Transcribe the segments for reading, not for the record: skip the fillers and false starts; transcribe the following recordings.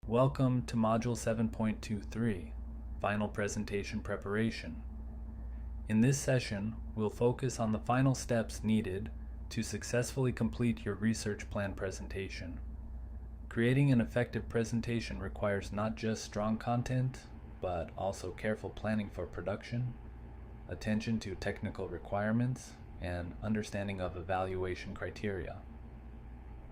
Welcome to Module 7.23, Final Presentation Preparation. In this session, we'll focus on the final steps needed to successfully complete your research plan presentation. Creating an effective presentation requires not just strong content, but also careful planning for production, attention to technical requirements, and understanding of evaluation criteria.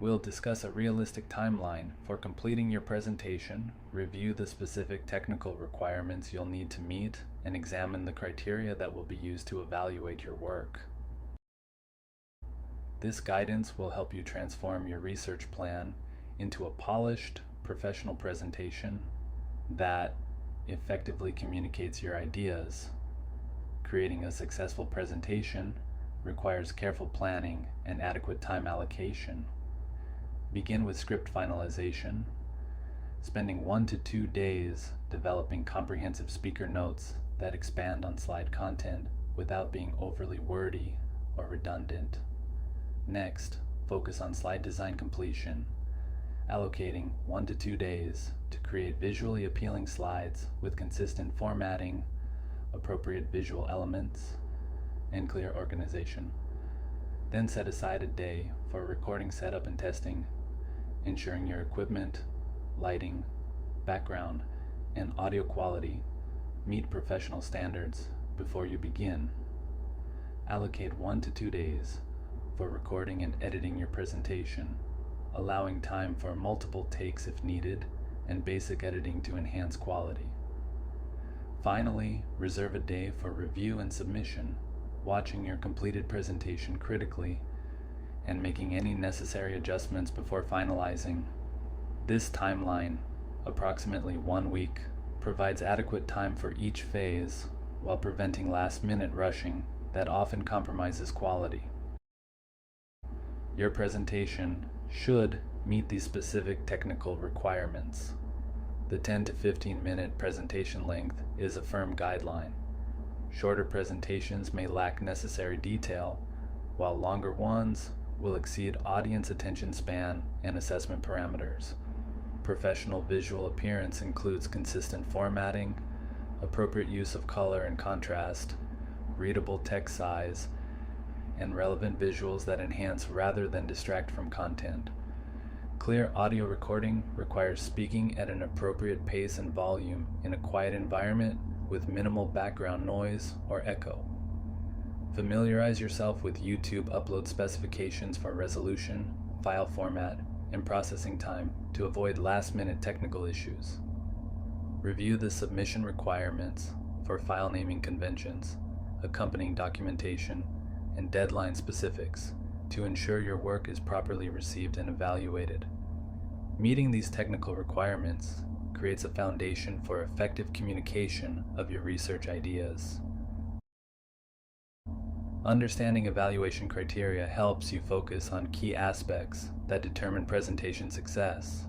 We'll discuss a realistic timeline for completing your presentation, review the specific technical requirements you'll need to meet, and examine the criteria that will be used to evaluate your work. This guidance will help you transform your research plan into a polished, professional presentation that effectively communicates your ideas. Creating a successful presentation requires careful planning and adequate time allocation. Begin with script finalization, spending 1 to 2 days developing comprehensive speaker notes that expand on slide content without being overly wordy or redundant. Next, focus on slide design completion, allocating 1 to 2 days to create visually appealing slides with consistent formatting, appropriate visual elements, and clear organization. Then set aside a day for recording setup and testing, ensuring your equipment, lighting, background, and audio quality meet professional standards before you begin. Allocate 1 to 2 days for recording and editing your presentation, allowing time for multiple takes if needed and basic editing to enhance quality. Finally, reserve a day for review and submission, watching your completed presentation critically and making any necessary adjustments before finalizing. This timeline, approximately 1 week, provides adequate time for each phase while preventing last-minute rushing that often compromises quality. Your presentation should meet these specific technical requirements. The 10 to 15-minute presentation length is a firm guideline. Shorter presentations may lack necessary detail, while longer ones will exceed audience attention span and assessment parameters. Professional visual appearance includes consistent formatting, appropriate use of color and contrast, readable text size, and relevant visuals that enhance rather than distract from content. Clear audio recording requires speaking at an appropriate pace and volume in a quiet environment with minimal background noise or echo. Familiarize yourself with YouTube upload specifications for resolution, file format, and processing time to avoid last-minute technical issues. Review the submission requirements for file naming conventions, accompanying documentation, and deadline specifics to ensure your work is properly received and evaluated. Meeting these technical requirements creates a foundation for effective communication of your research ideas. Understanding evaluation criteria helps you focus on key aspects that determine presentation success.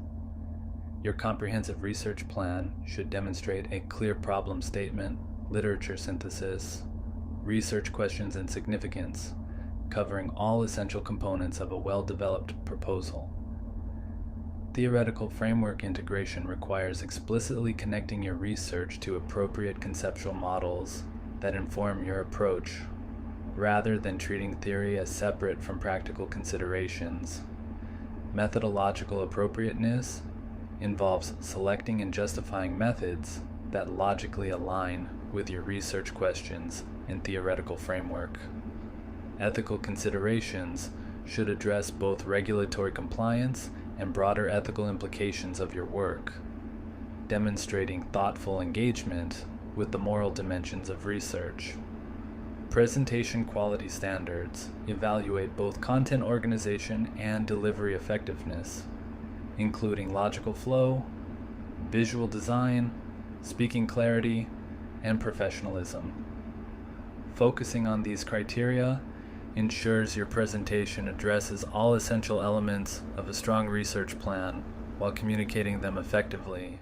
Your comprehensive research plan should demonstrate a clear problem statement, literature synthesis, research questions and significance, covering all essential components of a well-developed proposal. Theoretical framework integration requires explicitly connecting your research to appropriate conceptual models that inform your approach, rather than treating theory as separate from practical considerations. Methodological appropriateness involves selecting and justifying methods that logically align with your research questions and theoretical framework. Ethical considerations should address both regulatory compliance and broader ethical implications of your work, demonstrating thoughtful engagement with the moral dimensions of research. Presentation quality standards evaluate both content organization and delivery effectiveness, including logical flow, visual design, speaking clarity, and professionalism. Focusing on these criteria ensures your presentation addresses all essential elements of a strong research plan while communicating them effectively.